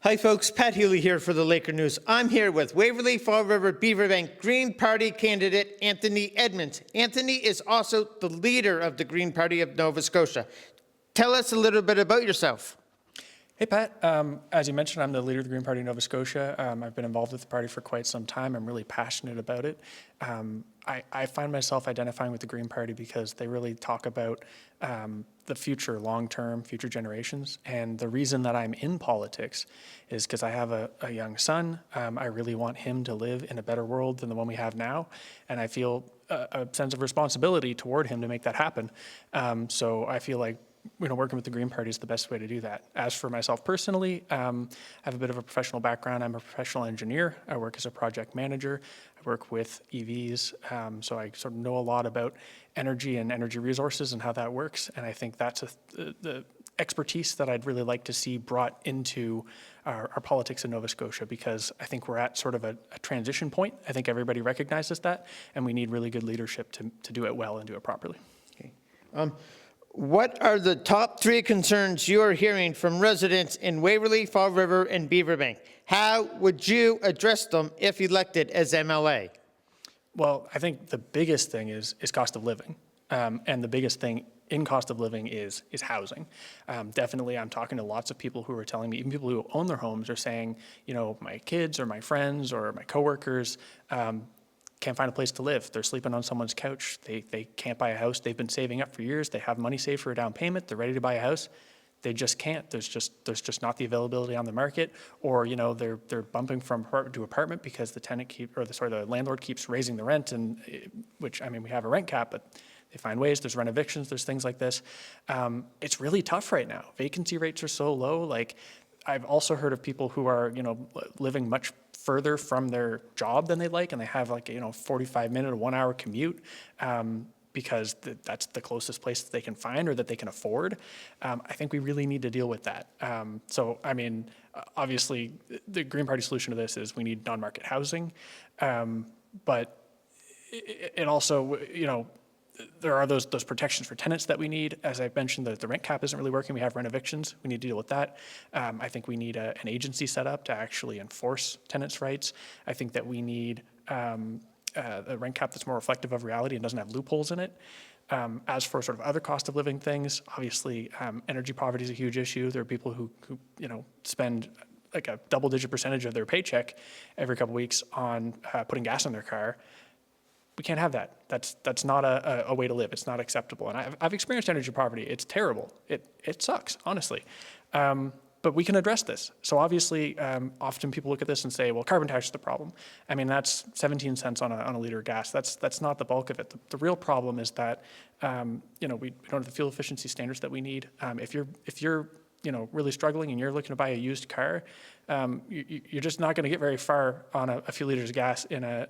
Hi folks, Pat Healy here for the Laker News. I'm here with Waverley-Fall River-Beaver Green Party candidate Anthony Edmonds. Anthony is also the leader of the Green Party of Nova Scotia. Tell us a little bit about yourself. Hey Pat, as you mentioned, I'm the leader of the Green Party of Nova Scotia. I've been involved with the party for quite some time. I'm really passionate about it. I find myself identifying with the Green Party because they really talk about the future, long-term, future generations. And the reason that I'm in politics is because I have a young son. I really want him to live in a better world than the one we have now. And I feel a sense of responsibility toward him to make that happen. So I feel like working with the Green Party is the best way to do that. As for myself personally, I have a bit of a professional background. I'm a professional engineer. I work as a project manager. I work with EVs, so I sort of know a lot about energy and energy resources and how that works. And I think that's the expertise that I'd really like to see brought into our politics in Nova Scotia, because I think we're at sort of a transition point. I think everybody recognizes that, and we need really good leadership to do it well and do it properly. Okay. What are the top 3 concerns you are hearing from residents in Waverley, Fall River, and Beaverbank? How would you address them if elected as MLA? Well, I think the biggest thing is cost of living. And the biggest thing in cost of living is housing. Definitely, I'm talking to lots of people who are telling me, even people who own their homes are saying, you know, my kids or my friends or my coworkers, can't find a place to live. They're sleeping on someone's couch. They can't buy a house. They've been saving up for years. They have money saved for a down payment. They're ready to buy a house. They just can't. There's just not the availability on the market, or they're bumping from apartment to apartment because the landlord keeps raising the rent, and which, I mean, we have a rent cap, but they find ways. There's rent evictions. There's things like this. It's really tough right now. Vacancy rates are so low. Like, I've also heard of people who are living much further from their job than they like, and they have like 45-minute or 1-hour commute because that's the closest place that they can find or that they can afford. I think we really need to deal with that. So I mean, obviously the Green Party solution to this is we need non-market housing, but it also, there are those protections for tenants that we need. As I've mentioned, the rent cap isn't really working. We have rent evictions. We need to deal with that. I think we need an agency set up to actually enforce tenants' rights. I think that we need a rent cap that's more reflective of reality and doesn't have loopholes in it. As for sort of other cost of living things, obviously energy poverty is a huge issue. There are people who spend like a double-digit percentage of their paycheck every couple weeks on putting gas in their car. We can't have that. That's not a way to live. It's not acceptable. And I've experienced energy poverty. It's terrible. It sucks, honestly. But we can address this. So obviously, often people look at this and say, well, carbon tax is the problem. I mean, that's 17 cents on a liter of gas. That's not the bulk of it. The real problem is that we don't have the fuel efficiency standards that we need. If you're really struggling and you're looking to buy a used car, you're just not going to get very far on a few liters of gas in a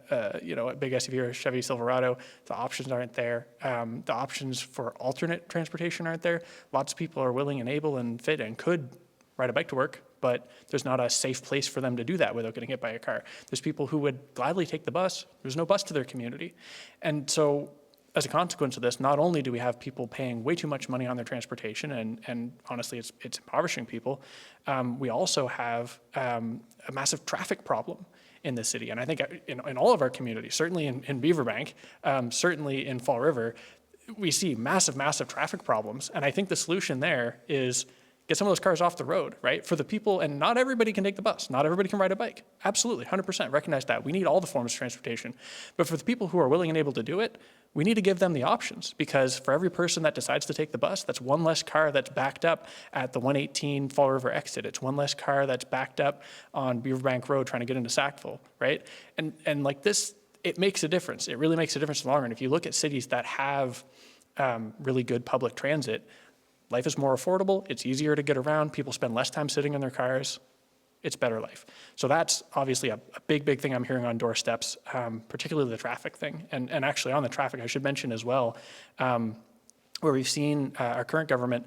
big SUV or a Chevy Silverado. The options aren't there. The options for alternate transportation aren't there. Lots of people are willing and able and fit and could ride a bike to work, but there's not a safe place for them to do that without getting hit by a car. There's people who would gladly take the bus. There's no bus to their community. And so as a consequence of this, not only do we have people paying way too much money on their transportation, and honestly, it's impoverishing people, we also have a massive traffic problem in the city. And I think in all of our communities, certainly in Beaverbank, certainly in Fall River, we see massive, massive traffic problems. And I think the solution there is get some of those cars off the road, right? For the people, and not everybody can take the bus. Not everybody can ride a bike. Absolutely, 100%, recognize that. We need all the forms of transportation. But for the people who are willing and able to do it, we need to give them the options, because for every person that decides to take the bus, that's one less car that's backed up at the 118 Fall River exit. It's one less car that's backed up on Beaverbank Road trying to get into Sackville, right? And like this, it makes a difference. It really makes a difference in the long run. If you look at cities that have really good public transit, life is more affordable, it's easier to get around, people spend less time sitting in their cars, it's better life. So that's obviously a big, big thing I'm hearing on doorsteps, particularly the traffic thing. And actually on the traffic, I should mention as well, where we've seen our current government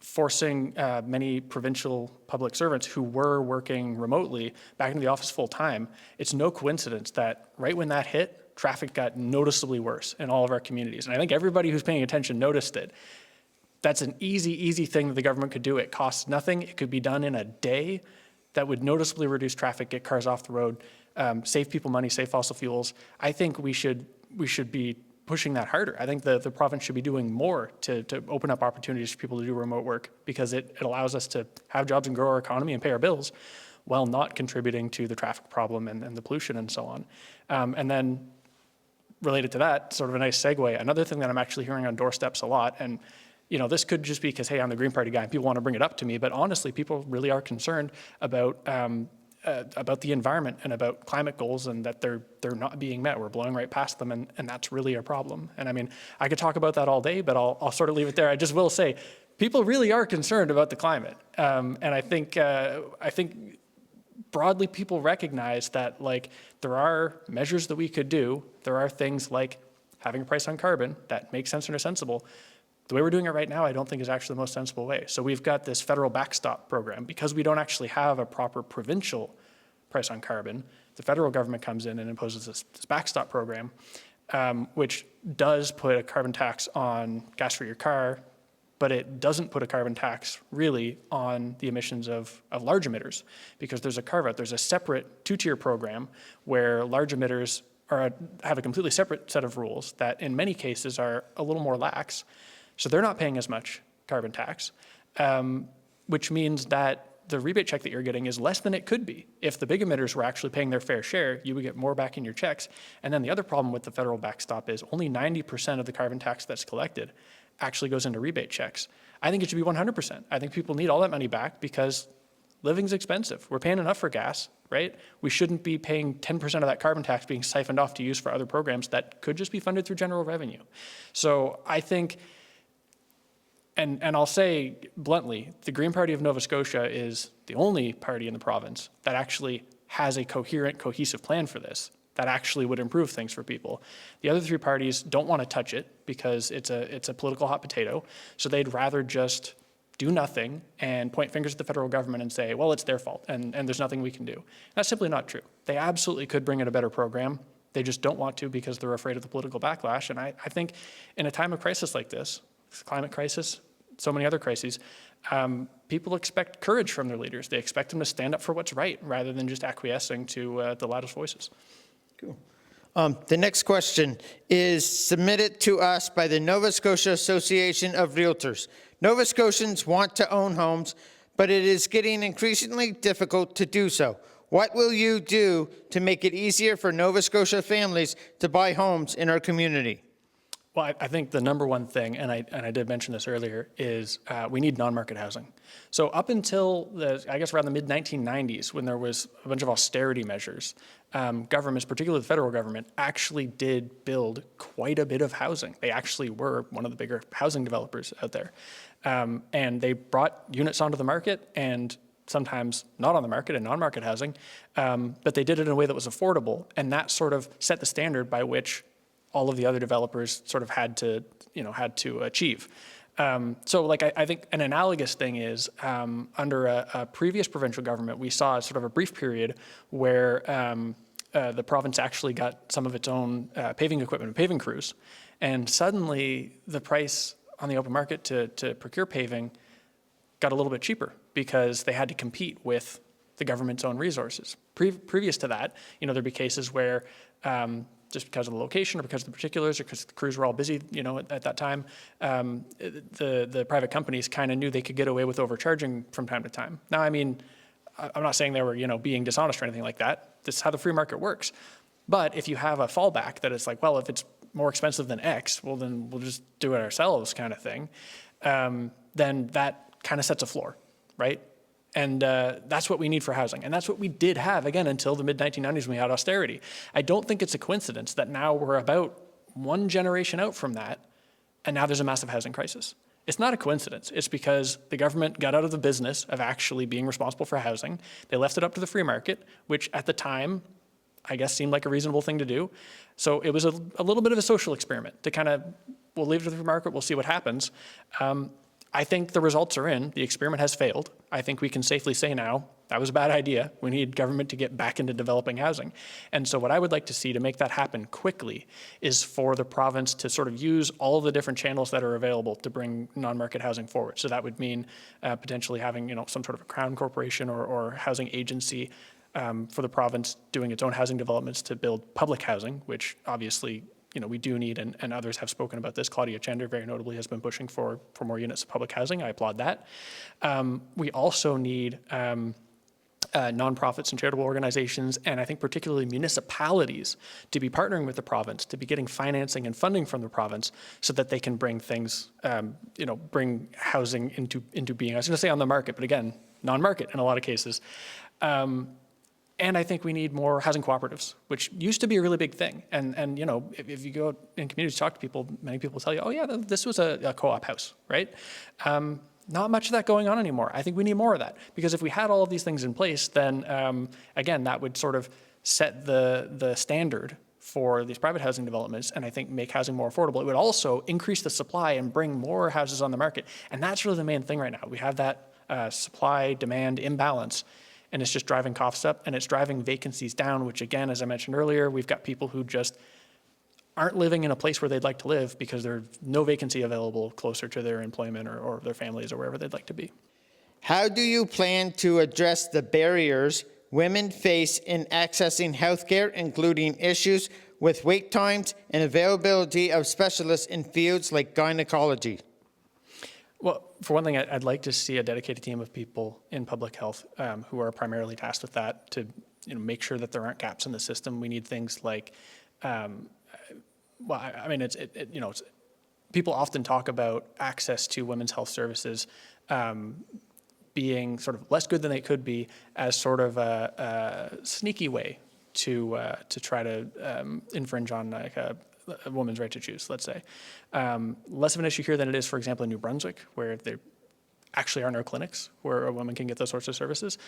forcing many provincial public servants who were working remotely back into the office full time. It's no coincidence that right when that hit, traffic got noticeably worse in all of our communities. And I think everybody who's paying attention noticed it. That's an easy thing that the government could do. It costs nothing. It could be done in a day. That would noticeably reduce traffic, get cars off the road, save people money, save fossil fuels. I think we should be pushing that harder. I think the province should be doing more to open up opportunities for people to do remote work, because it allows us to have jobs and grow our economy and pay our bills while not contributing to the traffic problem and the pollution and so on. And then related to that, sort of a nice segue, another thing that I'm actually hearing on doorsteps a lot, and this could just be because, hey, I'm the Green Party guy and people want to bring it up to me, but honestly, people really are concerned about the environment and about climate goals, and that they're not being met. We're blowing right past them, and that's really a problem. And I mean, I could talk about that all day, but I'll sort of leave it there. I just will say, people really are concerned about the climate, and I think broadly people recognize that, like, there are measures that we could do. There are things like having a price on carbon that makes sense and are sensible. The way we're doing it right now, I don't think is actually the most sensible way. So we've got this federal backstop program. Because we don't actually have a proper provincial price on carbon, the federal government comes in and imposes this backstop program, which does put a carbon tax on gas for your car, but it doesn't put a carbon tax really on the emissions of large emitters, because there's a carve out. There's a separate two-tier program where large emitters have a completely separate set of rules that in many cases are a little more lax. So they're not paying as much carbon tax, which means that the rebate check that you're getting is less than it could be. If the big emitters were actually paying their fair share, you would get more back in your checks. And then the other problem with the federal backstop is only 90% of the carbon tax that's collected actually goes into rebate checks. I think it should be 100%. I think people need all that money back because living's expensive. We're paying enough for gas, right? We shouldn't be paying 10% of that carbon tax being siphoned off to use for other programs that could just be funded through general revenue. So I think, and I'll say bluntly, the Green Party of Nova Scotia is the only party in the province that actually has a coherent, cohesive plan for this that actually would improve things for people. The other three parties don't want to touch it because it's a political hot potato. So they'd rather just do nothing and point fingers at the federal government and say, well, it's their fault and there's nothing we can do. That's simply not true. They absolutely could bring in a better program. They just don't want to because they're afraid of the political backlash. And I think in a time of crisis like this, climate crisis, so many other crises, people expect courage from their leaders. They expect them to stand up for what's right rather than just acquiescing to the loudest voices. Cool. The next question is submitted to us by the Nova Scotia Association of Realtors. Nova Scotians want to own homes, but it is getting increasingly difficult to do so. What will you do to make it easier for Nova Scotia families to buy homes in our community? Well, I think the number one thing, and I did mention this earlier, is we need non-market housing. So up until I guess around the mid-1990s, when there was a bunch of austerity measures, governments, particularly the federal government, actually did build quite a bit of housing. They actually were one of the bigger housing developers out there. And they brought units onto the market, and sometimes not on the market and non-market housing, but they did it in a way that was affordable, and that sort of set the standard by which all of the other developers sort of had to achieve. So like I think an analogous thing is under a previous provincial government, we saw sort of a brief period where the province actually got some of its own paving equipment and paving crews, and suddenly the price on the open market to procure paving got a little bit cheaper because they had to compete with the government's own resources. Previous to that, there'd be cases where just because of the location or because of the particulars or because the crews were all busy, at that time, the private companies kind of knew they could get away with overcharging from time to time. Now, I mean, I'm not saying they were, being dishonest or anything like that. This is how the free market works. But if you have a fallback that it's like, well, if it's more expensive than X, well, then we'll just do it ourselves kind of thing, then that kind of sets a floor, right? And that's what we need for housing. And that's what we did have, again, until the mid-1990s when we had austerity. I don't think it's a coincidence that now we're about one generation out from that, and now there's a massive housing crisis. It's not a coincidence. It's because the government got out of the business of actually being responsible for housing. They left it up to the free market, which at the time, I guess, seemed like a reasonable thing to do. So it was a little bit of a social experiment to kind of, we'll leave it to the free market, we'll see what happens. I think the results are in. The experiment has failed. I think we can safely say now That was a bad idea. We need government to get back into developing housing. And so what I would like to see to make that happen quickly is for the province to sort of use all of the different channels that are available to bring non-market housing forward. So that would mean potentially having, some sort of a crown corporation or housing agency for the province doing its own housing developments to build public housing, which obviously we do need, and others have spoken about this. Claudia Chender very notably has been pushing for more units of public housing. I applaud that. We also need nonprofits and charitable organizations, and I think particularly municipalities, to be partnering with the province, to be getting financing and funding from the province so that they can bring things, bring housing into being. I was going to say on the market, but again, non-market in a lot of cases. And I think we need more housing cooperatives, which used to be a really big thing. And if you go in communities, talk to people, many people tell you, oh yeah, this was a co-op house, right? Not much of that going on anymore. I think we need more of that, because if we had all of these things in place, then again, that would sort of set the standard for these private housing developments, and I think make housing more affordable. It would also increase the supply and bring more houses on the market. And that's really the main thing right now. We have that supply-demand imbalance, and it's just driving costs up, and it's driving vacancies down, which again, as I mentioned earlier, we've got people who just aren't living in a place where they'd like to live because there's no vacancy available closer to their employment or their families or wherever they'd like to be. How do you plan to address the barriers women face in accessing healthcare, including issues with wait times and availability of specialists in fields like gynecology? Well, for one thing, I'd like to see a dedicated team of people in public health who are primarily tasked with that to make sure that there aren't gaps in the system. We need things like, people often talk about access to women's health services being sort of less good than they could be as sort of a sneaky way to try to infringe on like a woman's right to choose, let's say. Less of an issue here than it is, for example, in New Brunswick, where there actually are no clinics where a woman can get those sorts of services.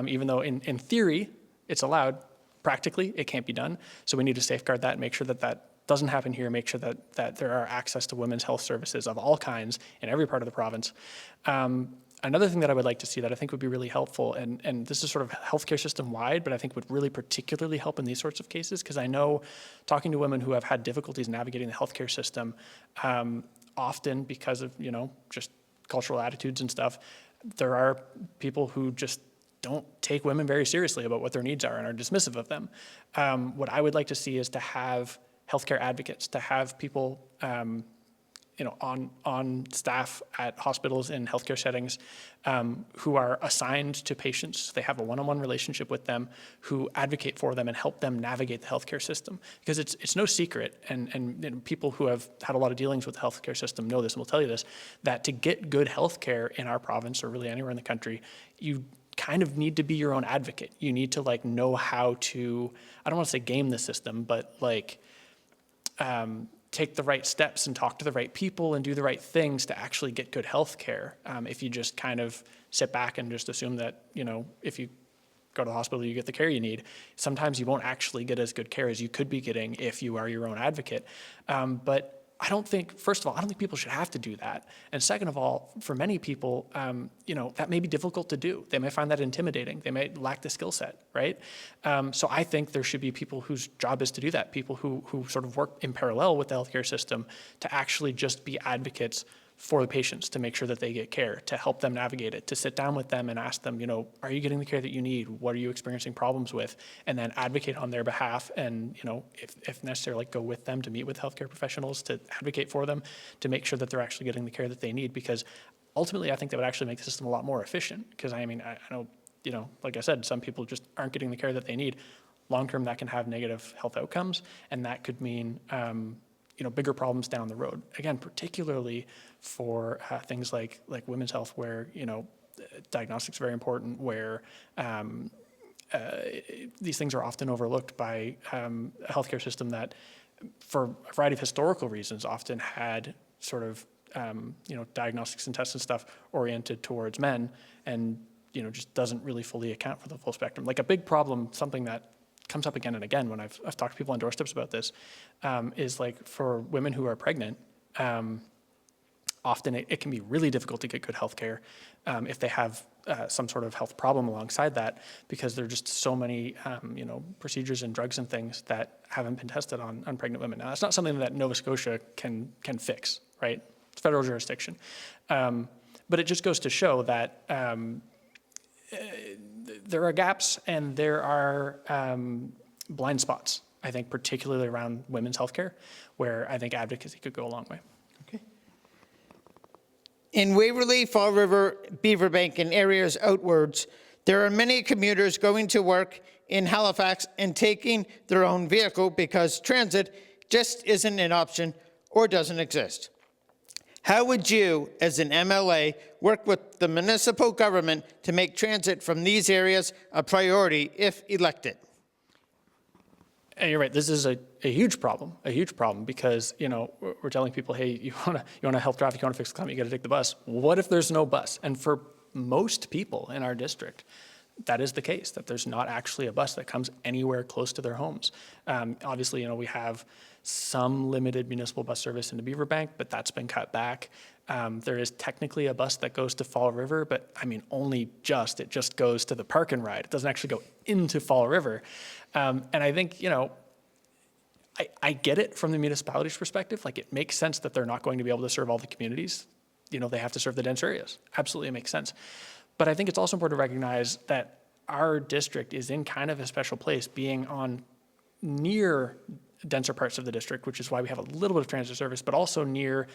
Even though in theory it's allowed, practically it can't be done. So we need to safeguard that and make sure that that doesn't happen here, make sure that there are access to women's health services of all kinds in every part of the province. Another thing that I would like to see that I think would be really helpful, and this is sort of healthcare system wide, but I think would really particularly help in these sorts of cases, because I know talking to women who have had difficulties navigating the healthcare system, often because of, just cultural attitudes and stuff, there are people who just don't take women very seriously about what their needs are and are dismissive of them. What I would like to see is to have healthcare advocates, to have people on staff at hospitals in healthcare settings who are assigned to patients. They have a one-on-one relationship with them, who advocate for them and help them navigate the healthcare system. Because it's no secret, and people who have had a lot of dealings with the healthcare system know this and will tell you this, that to get good healthcare in our province or really anywhere in the country, you kind of need to be your own advocate. You need to know how to, I don't want to say game the system, but take the right steps and talk to the right people and do the right things to actually get good health care. If you just kind of sit back and just assume that, if you go to the hospital, you get the care you need, sometimes you won't actually get as good care as you could be getting if you are your own advocate. But I don't think, first of all, I don't think people should have to do that. And second of all, for many people, that may be difficult to do. They may find that intimidating. They may lack the skill set, right? So I think there should be people whose job is to do that, people who sort of work in parallel with the healthcare system to actually just be advocates for the patients, to make sure that they get care, to help them navigate it, to sit down with them and ask them, are you getting the care that you need? What are you experiencing problems with? And then advocate on their behalf and, if necessary, go with them to meet with healthcare professionals, to advocate for them, to make sure that they're actually getting the care that they need. Because ultimately, I think that would actually make the system a lot more efficient. Because I know, like I said, some people just aren't getting the care that they need. Long term, that can have negative health outcomes, and that could mean bigger problems down the road. Again, particularly for things like women's health, where diagnostics are very important, where these things are often overlooked by a healthcare system that, for a variety of historical reasons, often had sort of diagnostics and tests and stuff oriented towards men, and just doesn't really fully account for the full spectrum. Like a big problem, something that comes up again and again when I've talked to people on doorsteps about this, is for women who are pregnant, often it can be really difficult to get good health care if they have some sort of health problem alongside that, because there are just so many procedures and drugs and things that haven't been tested on pregnant women. Now, that's not something that Nova Scotia can fix, right? It's federal jurisdiction. But it just goes to show that there are gaps and there are blind spots, I think, particularly around women's healthcare, where I think advocacy could go a long way. In Waverley-Fall River-Beaver and areas outwards, there are many commuters going to work in Halifax and taking their own vehicle because transit just isn't an option or doesn't exist. How would you, as an MLA, work with the municipal government to make transit from these areas a priority if elected? And you're right. This is a huge problem, because, we're telling people, hey, you want to help traffic, you want to fix the climate, you got to take the bus. What if there's no bus? And for most people in our district, that is the case, that there's not actually a bus that comes anywhere close to their homes. Obviously, we have some limited municipal bus service into Beaverbank, but that's been cut back. There is technically a bus that goes to Fall River, but only just. It just goes to the park and ride. It doesn't actually go into Fall River. And I think, I get it from the municipality's perspective. Like, it makes sense that they're not going to be able to serve all the communities. They have to serve the dense areas. Absolutely, it makes sense. But I think it's also important to recognize that our district is in kind of a special place, being on near denser parts of the district, which is why we have a little bit of transit service, but also near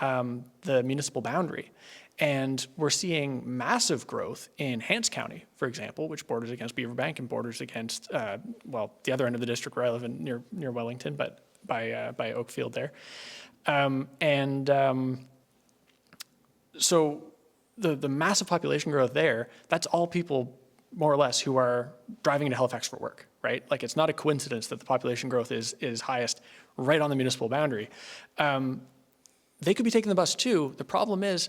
the municipal boundary. And we're seeing massive growth in Hants County, for example, which borders against Beaverbank and borders against, the other end of the district where I live near Wellington, but by Oakfield there. So the massive population growth there, that's all people more or less who are driving into Halifax for work, right? Like, it's not a coincidence that the population growth is highest right on the municipal boundary. They could be taking the bus too. The problem is,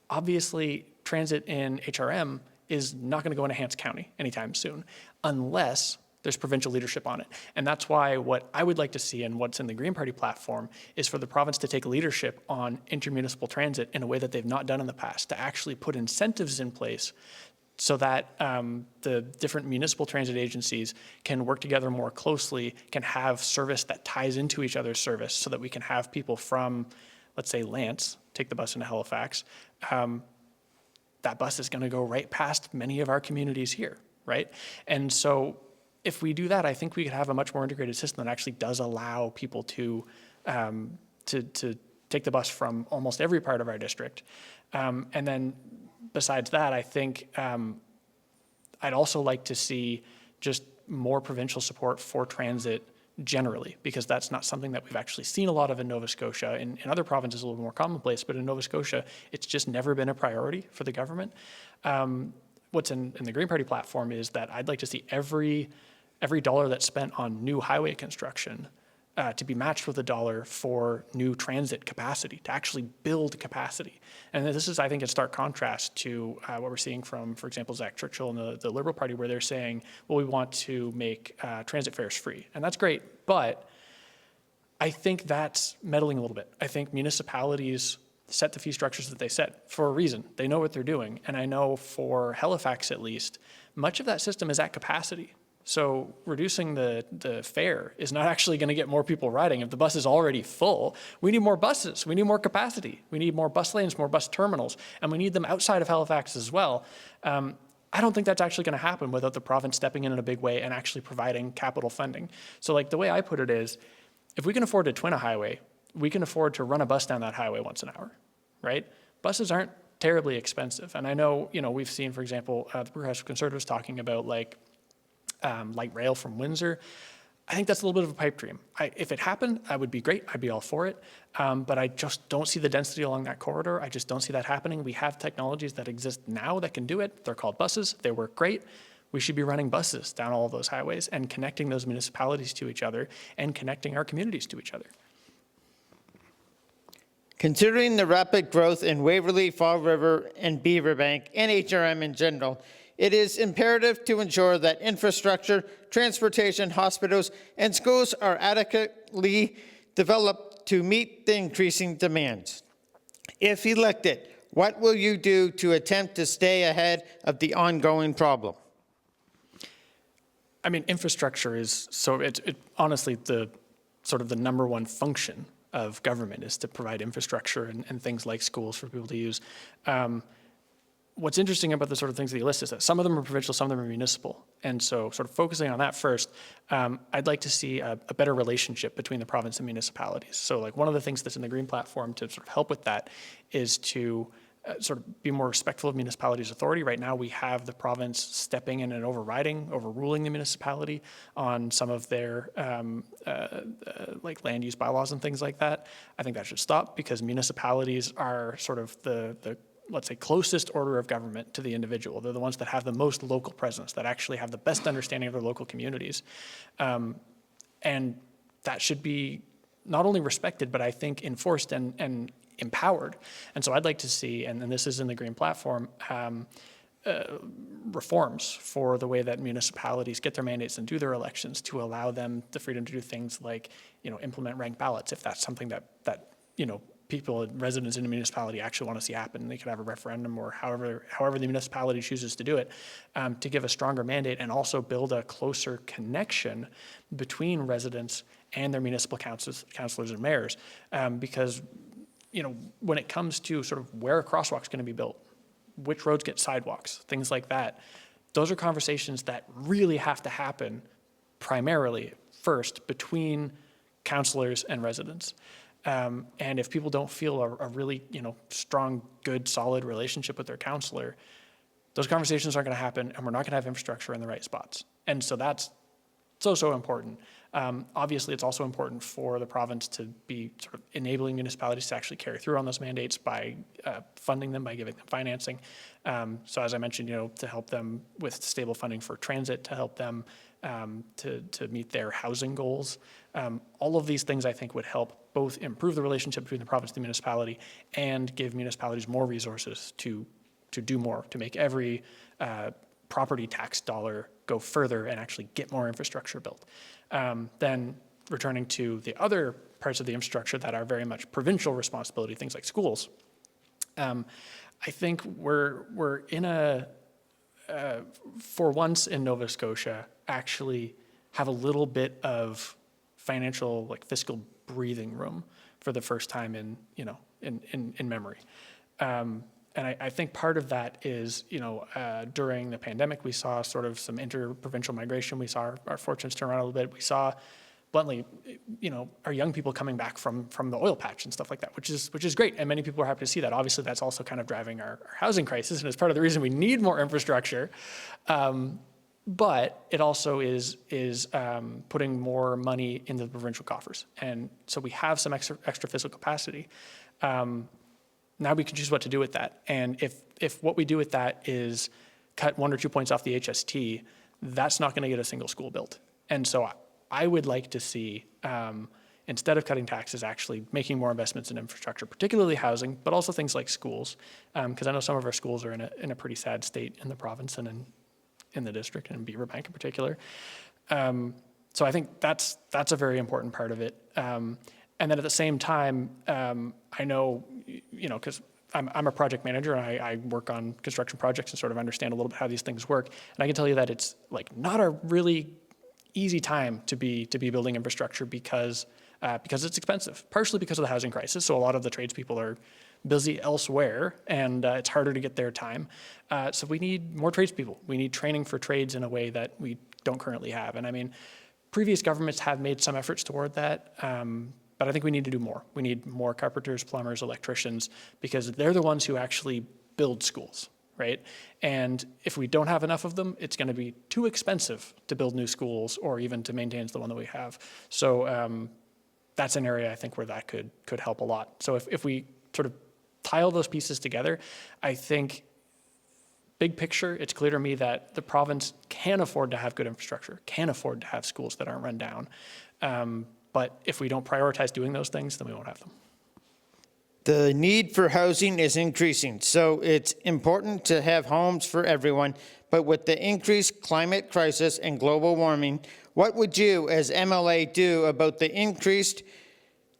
obviously, transit in HRM is not going to go into Hants County anytime soon, unless there's provincial leadership on it. And that's why what I would like to see, and what's in the Green Party platform, is for the province to take leadership on intermunicipal transit in a way that they've not done in the past, to actually put incentives in place so that the different municipal transit agencies can work together more closely, can have service that ties into each other's service, so that we can have people from, let's say, Lance, take the bus into Halifax. That bus is going to go right past many of our communities here, right? And so if we do that, I think we could have a much more integrated system that actually does allow people to take the bus from almost every part of our district. And then besides that, I think I'd also like to see just more provincial support for transit generally, because that's not something that we've actually seen a lot of in Nova Scotia. In other provinces, a little more commonplace, but in Nova Scotia, it's just never been a priority for the government. What's in the Green Party platform is that I'd like to see every dollar that's spent on new highway construction to be matched with $1 for new transit capacity, to actually build capacity. And this is, I think, in stark contrast to what we're seeing from, for example, Zach Churchill and the Liberal Party, where they're saying, well, we want to make transit fares free. And that's great, but I think that's meddling a little bit. I think municipalities set the fee structures that they set for a reason. They know what they're doing. And I know for Halifax, at least, much of that system is at capacity. So reducing the fare is not actually going to get more people riding. If the bus is already full, we need more buses. We need more capacity. We need more bus lanes, more bus terminals, and we need them outside of Halifax as well. I don't think that's actually going to happen without the province stepping in a big way and actually providing capital funding. So, like, the way I put it is, if we can afford to twin a highway, we can afford to run a bus down that highway once an hour, right? Buses aren't terribly expensive. And I know, we've seen, for example, the Progressive Conservatives talking about light rail from Windsor. I think that's a little bit of a pipe dream. If it happened, I would be great. I'd be all for it. But I just don't see the density along that corridor. I just don't see that happening. We have technologies that exist now that can do it. They're called buses. They work great. We should be running buses down all of those highways and connecting those municipalities to each other and connecting our communities to each other. Considering the rapid growth in Waverley, Fall River, and Beaverbank, and HRM in general, it is imperative to ensure that infrastructure, transportation, hospitals, and schools are adequately developed to meet the increasing demands. If elected, what will you do to attempt to stay ahead of the ongoing problem? I mean, infrastructure is, so honestly, the sort of the number one function of government is to provide infrastructure and things like schools for people to use. What's interesting about the sort of things that you list is that some of them are provincial, some of them are municipal. And so sort of focusing on that first, I'd like to see a better relationship between the province and municipalities. So like one of the things that's in the Green Platform to sort of help with that is to sort of be more respectful of municipalities' authority. Right now we have the province stepping in and overruling the municipality on some of their like land use bylaws and things like that. I think that should stop because municipalities are sort of the let's say, closest order of government to the individual. They're the ones that have the most local presence, that actually have the best understanding of their local communities. And that should be not only respected, but I think enforced and empowered. And so I'd like to see, and this is in the Green Platform, reforms for the way that municipalities get their mandates and do their elections to allow them the freedom to do things like, implement ranked ballots if that's something that people, residents in a municipality actually want to see happen. They could have a referendum or however the municipality chooses to do it, to give a stronger mandate and also build a closer connection between residents and their municipal councilors and mayors. Because, when it comes to sort of where a crosswalk's going to be built, which roads get sidewalks, things like that, those are conversations that really have to happen primarily first between councilors and residents. And if people don't feel a really, strong, good, solid relationship with their councilor, those conversations aren't going to happen, and we're not going to have infrastructure in the right spots. And so that's so important. Obviously, it's also important for the province to be sort of enabling municipalities to actually carry through on those mandates by funding them, by giving them financing. So as I mentioned, to help them with stable funding for transit, to help them to meet their housing goals. All of these things I think would help both improve the relationship between the province and the municipality and give municipalities more resources to do more, to make every property tax dollar go further and actually get more infrastructure built. Then returning to the other parts of the infrastructure that are very much provincial responsibility, things like schools. I think we're in for once in Nova Scotia, actually have a little bit of financial, like fiscal breathing room for the first time in memory. And I think part of that is, during the pandemic, we saw sort of some interprovincial migration. We saw our fortunes turn around a little bit. We saw, bluntly, our young people coming back from the oil patch and stuff like that, which is great. And many people are happy to see that. Obviously, that's also kind of driving our housing crisis, and it's part of the reason we need more infrastructure. But it also is putting more money into the provincial coffers. And so we have some extra fiscal capacity. Now we can choose what to do with that. And if what we do with that is cut 1 or 2 points off the HST, that's not going to get a single school built. And so I would like to see, instead of cutting taxes, actually making more investments in infrastructure, particularly housing, but also things like schools. Because I know some of our schools are in a pretty sad state in the province and in the district, and in Beaverbank in particular. So I think that's a very important part of it. And then at the same time, I know, because I'm a project manager and I work on construction projects and sort of understand a little bit how these things work. And I can tell you that it's like not a really easy time to be building infrastructure because it's expensive, partially because of the housing crisis. So a lot of the tradespeople are busy elsewhere, and it's harder to get their time. So we need more tradespeople. We need training for trades in a way that we don't currently have. And I mean, previous governments have made some efforts toward that, but I think we need to do more. We need more carpenters, plumbers, electricians, because they're the ones who actually build schools, right? And if we don't have enough of them, it's going to be too expensive to build new schools or even to maintain the one that we have. So that's an area I think where that could help a lot. So if we sort of tie all those pieces together, I think big picture, it's clear to me that the province can afford to have good infrastructure, can afford to have schools that aren't run down. But if we don't prioritize doing those things, then we won't have them. The need for housing is increasing, so it's important to have homes for everyone. But with the increased climate crisis and global warming, what would you as MLA do about the increased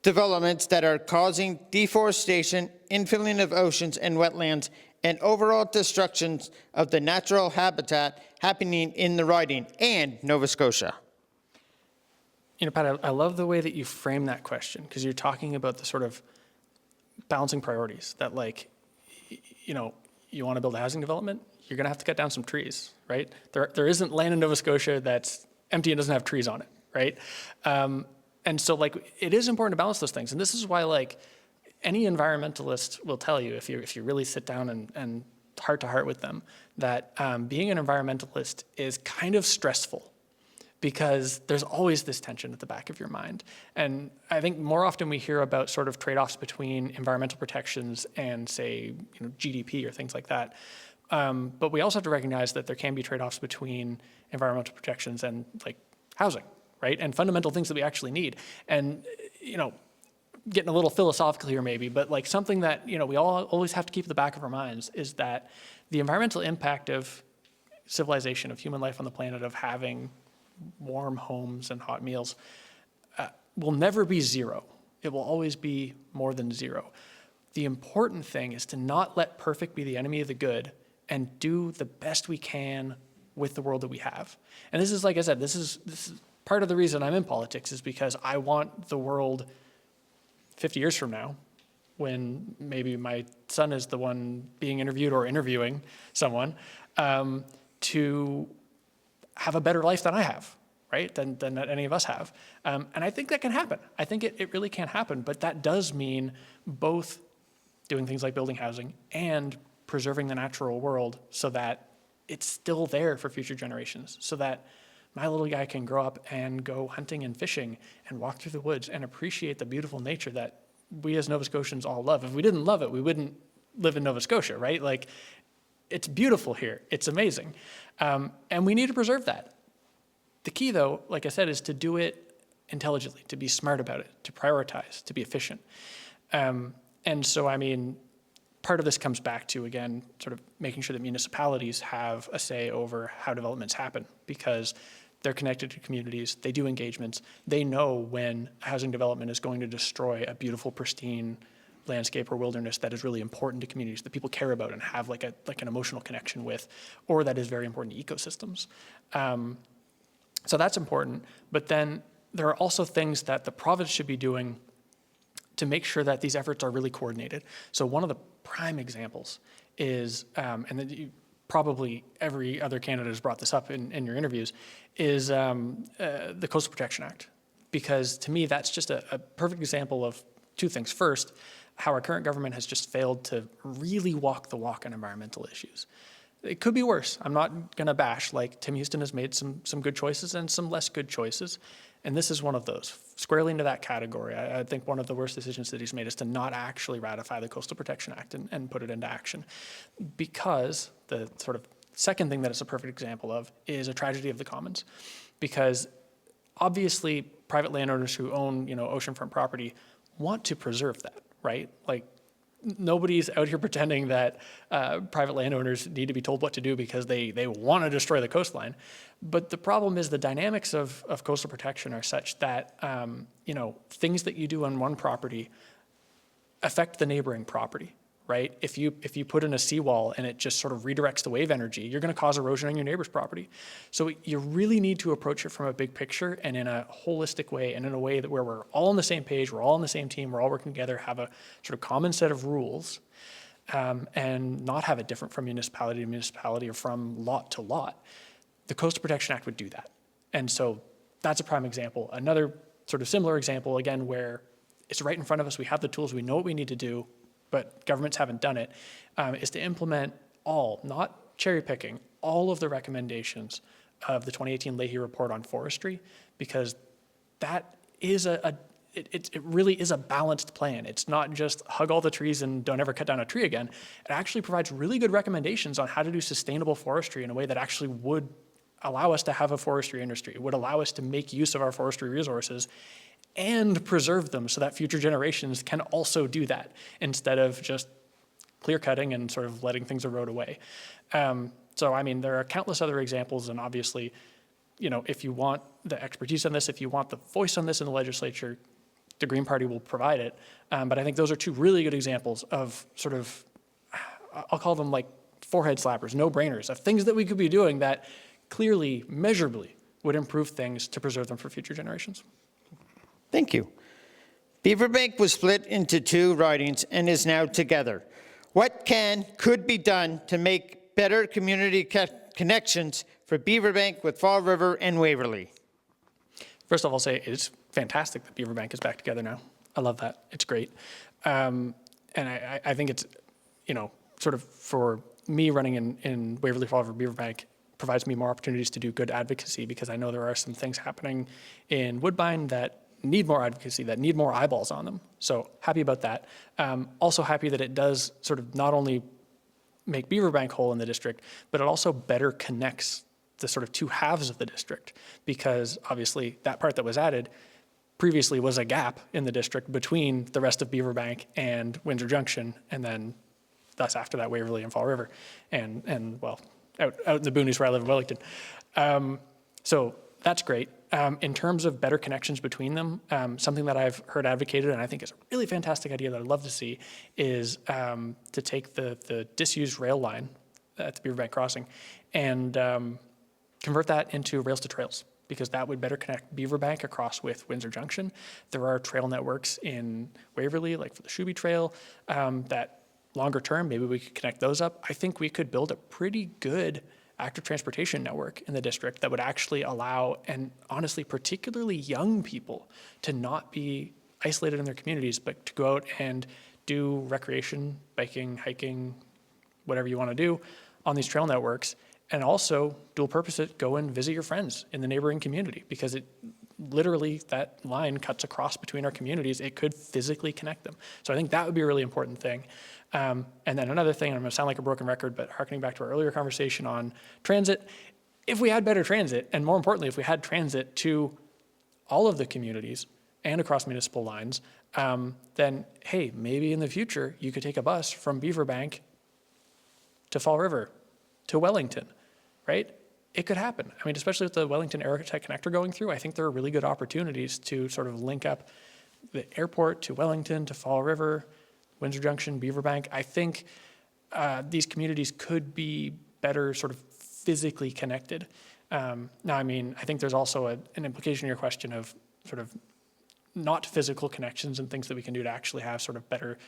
developments that are causing deforestation infilling of oceans and wetlands, and overall destruction of the natural habitat happening in the riding and Nova Scotia? You know, Pat, I love the way that you frame that question, because you're talking about the sort of balancing priorities that, like, you know, you want to build a housing development, you're going to have to cut down some trees, right? There isn't land in Nova Scotia that's empty and doesn't have trees on it, right? And so, like, it is important to balance those things. And this is why, like, any environmentalist will tell you, if you really sit down and heart to heart with them, that being an environmentalist is kind of stressful, because there's always this tension at the back of your mind. And I think more often we hear about sort of trade-offs between environmental protections and, say, GDP or things like that. But we also have to recognize that there can be trade-offs between environmental protections and, like, housing, right? And fundamental things that we actually need. And, getting a little philosophical here maybe, but, like, something that, we all always have to keep at the back of our minds is that the environmental impact of civilization, of human life on the planet, of having warm homes and hot meals, will never be zero. It will always be more than zero. The important thing is to not let perfect be the enemy of the good, and do the best we can with the world that we have. And this is, like I said, this is part of the reason I'm in politics, is because I want the world 50 years from now, when maybe my son is the one being interviewed or interviewing someone, to have a better life than I have, right? Than any of us have. And I think that can happen. I think it really can happen, but that does mean both doing things like building housing and preserving the natural world so that it's still there for future generations, so that my little guy can grow up and go hunting and fishing and walk through the woods and appreciate the beautiful nature that we as Nova Scotians all love. If we didn't love it, we wouldn't live in Nova Scotia, right? Like, it's beautiful here. It's amazing. And we need to preserve that. The key, though, like I said, is to do it intelligently, to be smart about it, to prioritize, to be efficient. And so, I mean, part of this comes back to, again, sort of making sure that municipalities have a say over how developments happen, because they're connected to communities, they do engagements, they know when housing development is going to destroy a beautiful, pristine landscape or wilderness that is really important to communities, that people care about and have like an emotional connection with, or that is very important to ecosystems. So that's important, but then there are also things that the province should be doing to make sure that these efforts are really coordinated. So one of the prime examples is, and then probably every other candidate has brought this up in your interviews, is the Coastal Protection Act. Because to me, that's just a perfect example of two things. First, how our current government has just failed to really walk the walk on environmental issues. It could be worse. I'm not going to bash. Like, Tim Houston has made some good choices and some less good choices. And this is one of those, squarely into that category. I think one of the worst decisions that he's made is to not actually ratify the Coastal Protection Act and put it into action. Because the sort of second thing that it's a perfect example of is a tragedy of the commons. Because obviously private landowners who own, oceanfront property want to preserve that, right? Like, nobody's out here pretending that private landowners need to be told what to do because they want to destroy the coastline. But the problem is the dynamics of coastal protection are such that, things that you do on one property affect the neighboring property, right? If you put in a seawall and it just sort of redirects the wave energy, you're going to cause erosion on your neighbor's property. So you really need to approach it from a big picture and in a holistic way, and in a way that where we're all on the same page, we're all on the same team, we're all working together, have a sort of common set of rules, and not have it different from municipality to municipality or from lot to lot. The Coastal Protection Act would do that. And so that's a prime example. Another sort of similar example, again, where it's right in front of us, we have the tools, we know what we need to do, but governments haven't done it, is to implement all, not cherry picking, all of the recommendations of the 2018 Leahy report on forestry, because that is it really is a balanced plan. It's not just hug all the trees and don't ever cut down a tree again. It actually provides really good recommendations on how to do sustainable forestry in a way that actually would allow us to have a forestry industry. It would allow us to make use of our forestry resources and preserve them so that future generations can also do that instead of just clear cutting and sort of letting things erode away. So, I mean, there are countless other examples, and obviously, if you want the expertise on this, if you want the voice on this in the legislature, the Green Party will provide it. But I think those are two really good examples of sort of, I'll call them like forehead slappers, no-brainers, of things that we could be doing that clearly, measurably, would improve things to preserve them for future generations. Thank you. Beaverbank was split into 2 ridings and is now together. What could be done to make better community connections for Beaverbank with Fall River and Waverley? First off, I'll say it's fantastic that Beaverbank is back together now. I love that. It's great. And I think it's, sort of for me running in Waverley-Fall River-Beaverbank provides me more opportunities to do good advocacy, because I know there are some things happening in Woodbine that need more advocacy, that need more eyeballs on them. So happy about that. Also happy that it does sort of not only make Beaverbank whole in the district, but it also better connects the sort of 2 halves of the district, because obviously that part that was added previously was a gap in the district between the rest of Beaverbank and Windsor Junction, and then thus after that Waverley and Fall River, and well, out in the boonies where I live in Wellington. So that's great. In terms of better connections between them, something that I've heard advocated, and I think is a really fantastic idea that I'd love to see, is to take the disused rail line at the Beaverbank crossing and convert that into rails to trails, because that would better connect Beaverbank across with Windsor Junction. There are trail networks in Waverley, like for the Shuby Trail, that longer term, maybe we could connect those up. I think we could build a pretty good active transportation network in the district that would actually allow, and honestly, particularly young people, to not be isolated in their communities, but to go out and do recreation, biking, hiking, whatever you want to do on these trail networks, and also dual purpose it, go and visit your friends in the neighboring community, because it literally, that line cuts across between our communities. It could physically connect them. So I think that would be a really important thing. And then another thing, and I'm going to sound like a broken record, but harkening back to our earlier conversation on transit, if we had better transit, and more importantly, if we had transit to all of the communities and across municipal lines, then hey, maybe in the future you could take a bus from Beaverbank to Fall River to Wellington, right? It could happen. I mean, especially with the Wellington Aerotech Connector going through, I think there are really good opportunities to sort of link up the airport to Wellington, to Fall River, Windsor Junction, Beaverbank. I think these communities could be better sort of physically connected. Now, I mean, I think there's also an implication in your question of sort of not physical connections and things that we can do to actually have sort of better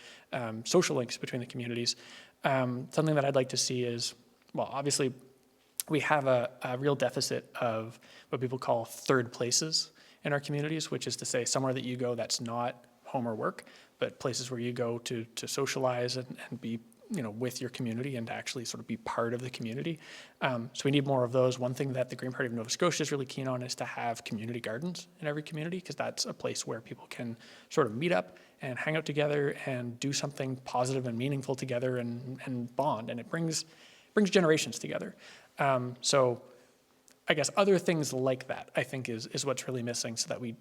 social links between the communities. Something that I'd like to see is, well, obviously, we have a real deficit of what people call third places in our communities, which is to say somewhere that you go that's not home or work, but places where you go to socialize and be with your community and to actually sort of be part of the community. So we need more of those. One thing that the Green Party of Nova Scotia is really keen on is to have community gardens in every community, because that's a place where people can sort of meet up and hang out together and do something positive and meaningful together and bond, and it brings generations together. So I guess other things like that, I think, is what's really missing, so that we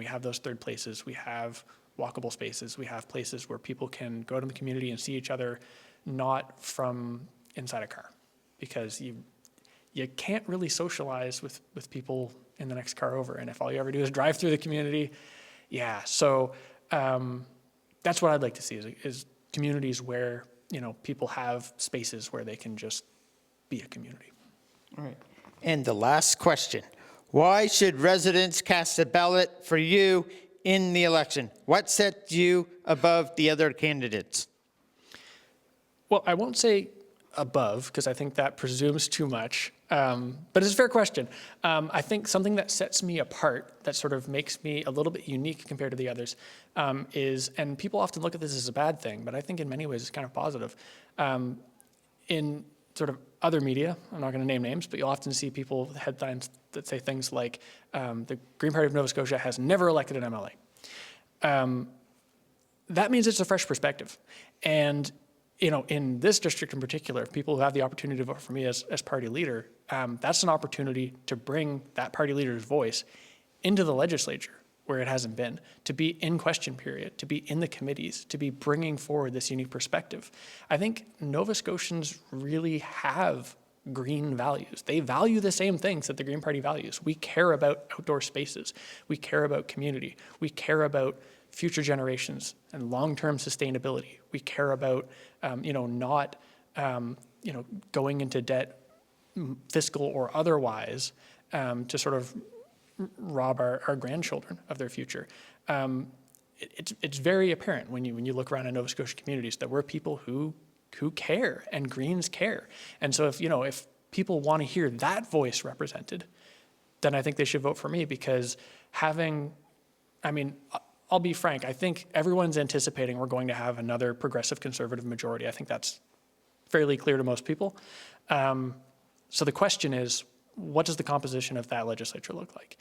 have those third places, we have walkable spaces, we have places where people can go to the community and see each other, not from inside a car, because you can't really socialize with people in the next car over, and if all you ever do is drive through the community, yeah. So that's what I'd like to see is communities where people have spaces where they can just be a community. All right. And the last question: why should residents cast a ballot for you in the election? What sets you above the other candidates? Well, I won't say above, because I think that presumes too much, but it's a fair question. I think something that sets me apart, that sort of makes me a little bit unique compared to the others, is, and people often look at this as a bad thing, but I think in many ways it's kind of positive. In sort of other media, I'm not going to name names, but you'll often see people, headlines that say things like, the Green Party of Nova Scotia has never elected an MLA. That means it's a fresh perspective. And in this district in particular, people who have the opportunity to vote for me as party leader, that's an opportunity to bring that party leader's voice into the legislature where it hasn't been, to be in question period, to be in the committees, to be bringing forward this unique perspective. I think Nova Scotians really have green values. They value the same things that the Green Party values. We care about outdoor spaces. We care about community. We care about future generations and long-term sustainability. We care about, not, going into debt, fiscal or otherwise, to sort of rob our grandchildren of their future. It's very apparent when you look around in Nova Scotia communities that we're people who care, and Greens care. And so if people want to hear that voice represented, then I think they should vote for me, because I'll be frank, I think everyone's anticipating we're going to have another progressive conservative majority. I think that's fairly clear to most people. So the question is, what does the composition of that legislature look like?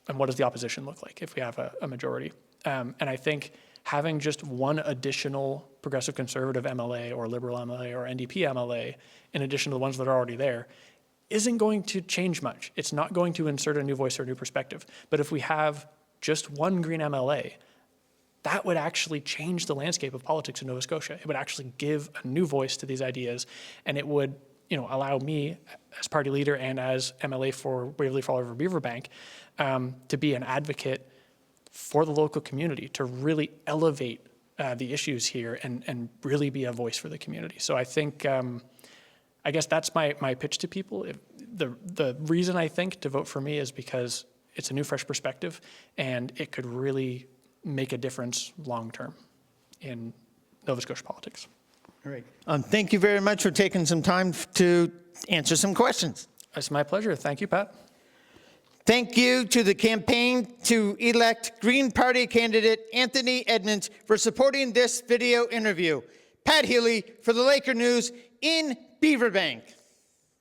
And what does the opposition look like if we have a majority? And I think having just one additional progressive conservative MLA or liberal MLA or NDP MLA, in addition to the ones that are already there, isn't going to change much. It's not going to insert a new voice or a new perspective. But if we have just one Green MLA, that would actually change the landscape of politics in Nova Scotia. It would actually give a new voice to these ideas, and it would allow me as party leader and as MLA for Waverley-Fall River-Beaver Bank to be an advocate for the local community, to really elevate the issues here and really be a voice for the community. So I think, I guess that's my pitch to people. The reason I think to vote for me is because it's a new, fresh perspective, and it could really make a difference long-term in Nova Scotia politics. All right. Thank you very much for taking some time to answer some questions. It's my pleasure. Thank you, Pat. Thank you to the campaign to elect Green Party candidate Anthony Edmonds for supporting this video interview. Pat Healy for the Laker News in Beaverbank.